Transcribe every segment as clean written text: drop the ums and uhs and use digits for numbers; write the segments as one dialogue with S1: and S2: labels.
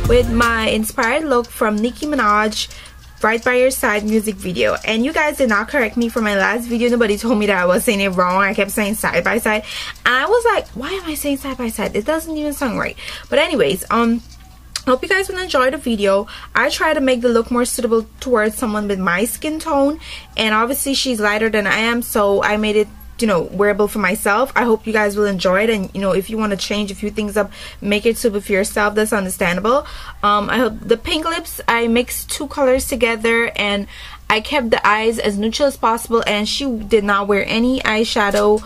S1: with my inspired look from Nicki Minaj Right By Your Side music video. And you guys did not correct me for my last video. Nobody told me that I was saying it wrong. I kept saying side by side, and I was like, why am I saying side by side? It doesn't even sound right. But anyways, hope you guys will enjoy the video. I try to make the look more suitable towards someone with my skin tone, and obviously she's lighter than I am, so I made it, you know, wearable for myself. I hope you guys will enjoy it, and you know, if you want to change a few things up, make it suitable for yourself. That's understandable. I hope the pink lips, I mixed two colors together and I kept the eyes as neutral as possible, and she did not wear any eyeshadow, or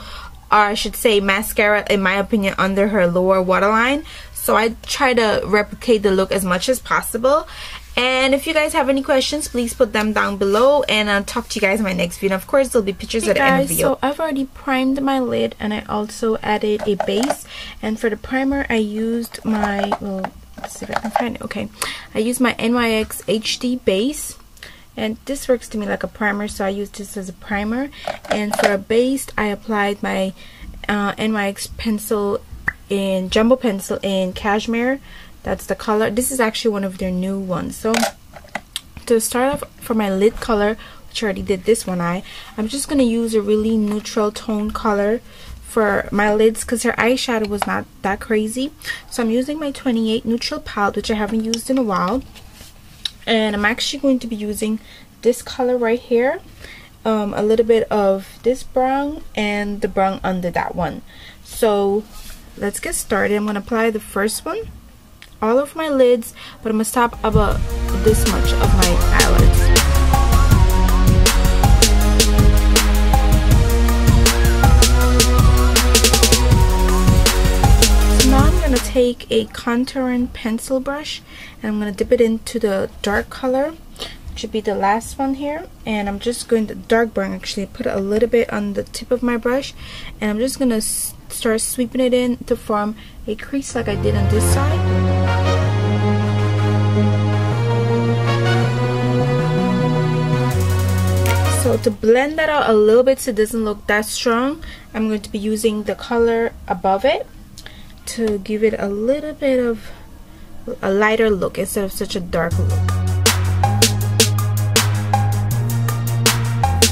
S1: I should say mascara, in my opinion, under her lower waterline. So I try to replicate the look as much as possible. And if you guys have any questions, please put them down below, and I'll talk to you guys in my next video. Of course, there'll be pictures at the end of the video. So I've already primed my lid, and I also added a base. And for the primer, I used my, well, let's see if I can find it. Okay, I used my NYX HD base, and this works to me like a primer, so I used this as a primer. And for a base, I applied my NYX pencil in jumbo pencil in cashmere. That's the color. This is actually one of their new ones. So to start off, for my lid color, which I already did this one eye, I'm just going to use a really neutral tone color for my lids because her eyeshadow was not that crazy. So I'm using my 28 neutral palette, which I haven't used in a while, and I'm actually going to be using this color right here, a little bit of this brown and the brown under that one. So let's get started. I'm going to apply the first one all over my lids, but I'm going to stop about this much of my eyelids. So now I'm going to take a contouring pencil brush, and I'm going to dip it into the dark color, which should be the last one here, and I'm just going to dark brown, actually put a little bit on the tip of my brush, and I'm just going to start sweeping it in to form a crease like I did on this side. So to blend that out a little bit so it doesn't look that strong, I'm going to be using the color above it to give it a little bit of a lighter look instead of such a dark look.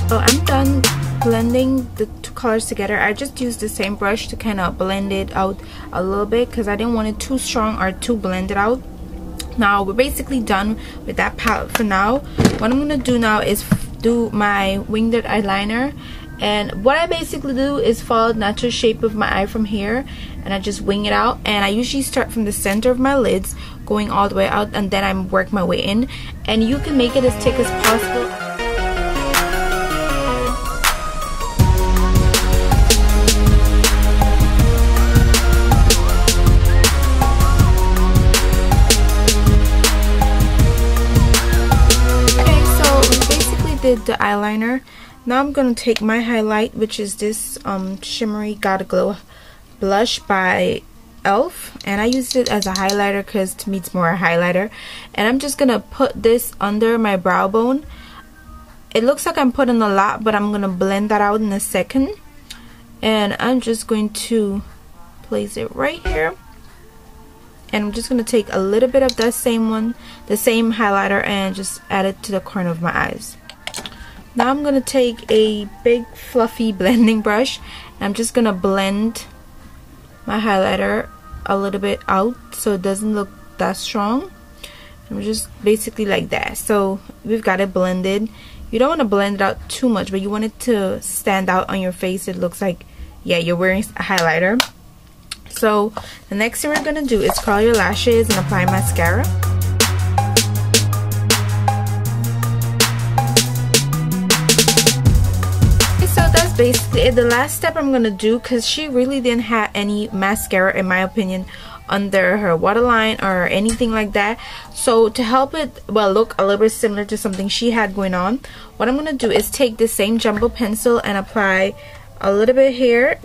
S1: So I'm done blending the two colors together. I just used the same brush to kind of blend it out a little bit because I didn't want it too strong or too blended out. Now we're basically done with that palette for now. What I'm going to do now is do my winged eyeliner, and what I basically do is follow the natural shape of my eye from here, and I just wing it out. And I usually start from the center of my lids going all the way out, and then I work my way in, and you can make it as thick as possible. Did the eyeliner. Now I'm going to take my highlight, which is this shimmery Gotta Glow blush by e.l.f. and I used it as a highlighter because to me it's more a highlighter, and I'm just going to put this under my brow bone. It looks like I'm putting a lot, but I'm going to blend that out in a second, and I'm just going to place it right here, and I'm just going to take a little bit of that same one, the same highlighter, and just add it to the corner of my eyes. Now I'm going to take a big fluffy blending brush, and I'm just going to blend my highlighter a little bit out so it doesn't look that strong. I'm just basically like that. So we've got it blended. You don't want to blend it out too much, but you want it to stand out on your face. It looks like, yeah, you're wearing a highlighter. So the next thing we're going to do is curl your lashes and apply mascara. Basically the last step I'm gonna do, because she really didn't have any mascara in my opinion under her waterline or anything like that. So to help it, well, look a little bit similar to something she had going on, what I'm gonna do is take the same jumbo pencil and apply a little bit here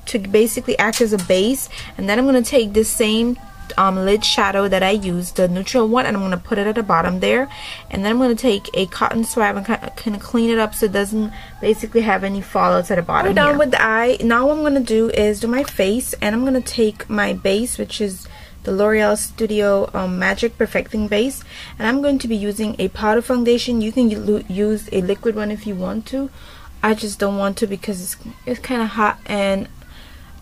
S1: to basically act as a base, and then I'm gonna take this same lid shadow that I used, the neutral one, and I'm going to put it at the bottom there, and then I'm going to take a cotton swab and kind of clean it up so it doesn't basically have any fallouts at the bottom. We're done with the eye. Now what I'm going to do is do my face, and I'm going to take my base, which is the L'Oreal Studio Magic Perfecting Base, and I'm going to be using a powder foundation. You can use a liquid one if you want to. I just don't want to because it's kind of hot and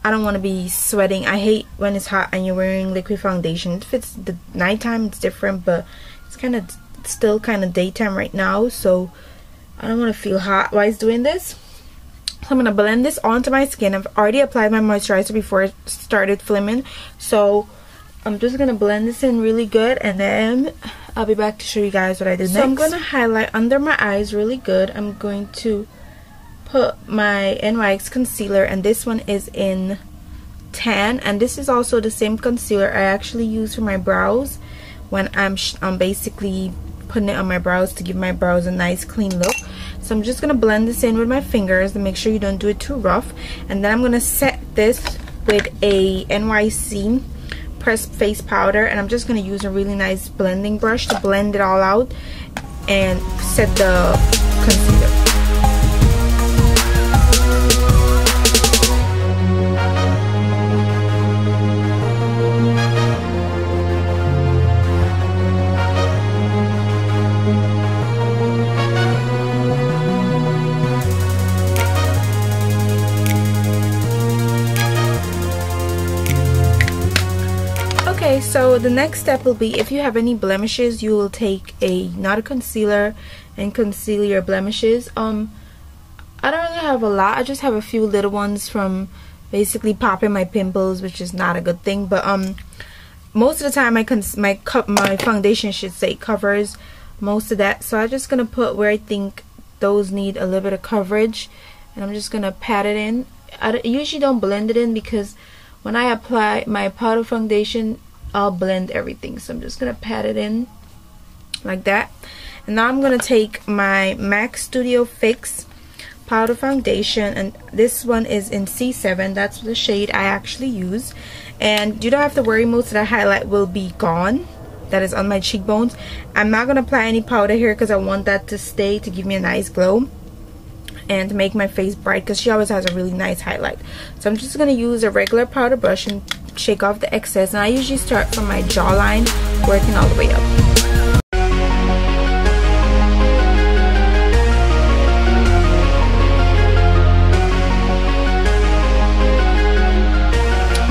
S1: I don't want to be sweating. I hate when it's hot and you're wearing liquid foundation. If it's the nighttime, it's different, but it's still kind of daytime right now, so I don't want to feel hot while it's doing this. So I'm going to blend this onto my skin. I've already applied my moisturizer before I started filming, so I'm just going to blend this in really good, and then I'll be back to show you guys what I did next. So I'm going to highlight under my eyes really good. I'm going to put my NYX concealer, and this one is in Tan, and this is also the same concealer I actually use for my brows when I'm basically putting it on my brows to give my brows a nice clean look. So I'm just going to blend this in with my fingers and make sure you don't do it too rough. And then I'm going to set this with a NYC pressed face powder, and I'm just going to use a really nice blending brush to blend it all out and set the concealer. So the next step will be, if you have any blemishes, you will take not a concealer and conceal your blemishes. I don't really have a lot. I just have a few little ones from basically popping my pimples, which is not a good thing. But most of the time my foundation, should say, covers most of that. So I'm just gonna put where I think those need a little bit of coverage, and I'm just gonna pat it in. I usually don't blend it in because when I apply my powder foundation, I'll blend everything. So I'm just gonna pat it in like that. And now I'm gonna take my MAC Studio Fix powder foundation, and this one is in C7. That's the shade I actually use, and you don't have to worry, most of the highlight will be gone that is on my cheekbones. I'm not gonna apply any powder here because I want that to stay to give me a nice glow and to make my face bright, because she always has a really nice highlight. So I'm just gonna use a regular powder brush and shake off the excess, and I usually start from my jawline working all the way up.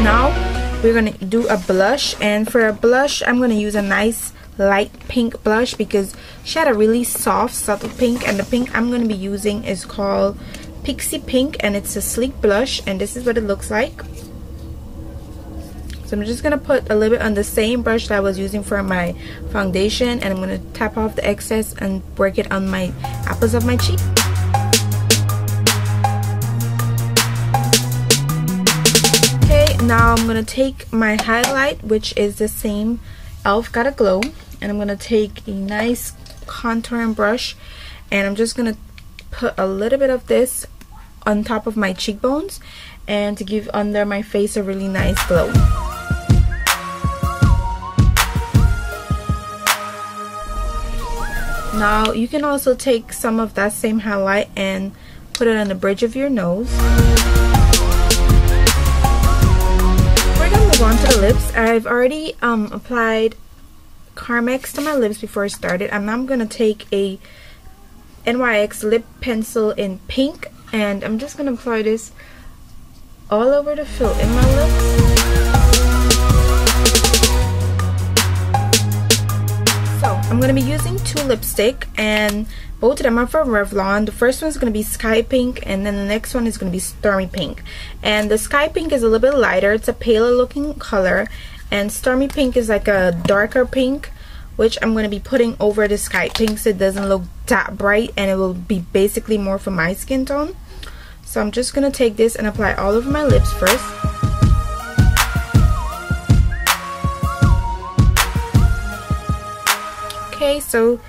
S1: Now we're gonna do a blush, and for a blush I'm gonna use a nice light pink blush because she had a really soft subtle pink, and the pink I'm gonna be using is called Pixie Pink, and it's a sleek blush, and this is what it looks like. So I'm just going to put a little bit on the same brush that I was using for my foundation, and I'm going to tap off the excess and work it on my apples of my cheek. Okay, now I'm going to take my highlight, which is the same e.l.f. Gotta Glow, and I'm going to take a nice contouring brush, and I'm just going to put a little bit of this on top of my cheekbones and to give under my face a really nice glow. Now you can also take some of that same highlight and put it on the bridge of your nose. We're gonna move on to the lips. I've already applied Carmex to my lips before I started, and I'm gonna take a NYX lip pencil in pink, and I'm just gonna apply this all over the fill in my lips. I'm going to be using two lipstick, and both of them are from Revlon. The first one is going to be Sky Pink, and then the next one is going to be Stormy Pink. And the Sky Pink is a little bit lighter. It's a paler looking color, and Stormy Pink is like a darker pink, which I'm going to be putting over the Sky Pink so it doesn't look that bright, and it will be basically more for my skin tone. So I'm just going to take this and apply all over my lips first. Okay, so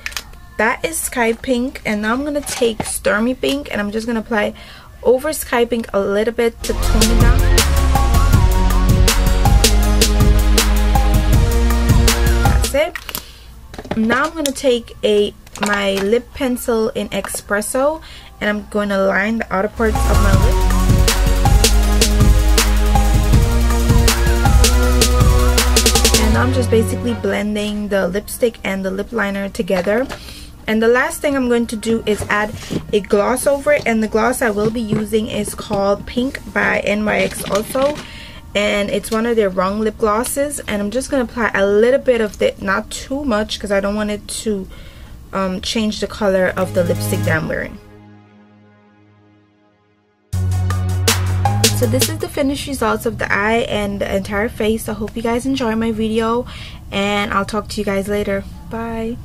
S1: that is Sky Pink, and now I'm going to take Stormy Pink, and I'm just going to apply over Sky Pink a little bit to tone it down. That's it. Now I'm going to take my lip pencil in Espresso, and I'm going to line the outer parts of my lip. just basically blending the lipstick and the lip liner together. And the last thing I'm going to do is add a gloss over it, and the gloss I will be using is called Pink by NYX also, and it's one of their wrong lip glosses. And I'm just going to apply a little bit of it, not too much, because I don't want it to change the color of the lipstick that I'm wearing. So this is the finished results of the eye and the entire face. I hope you guys enjoy my video, and I'll talk to you guys later. Bye.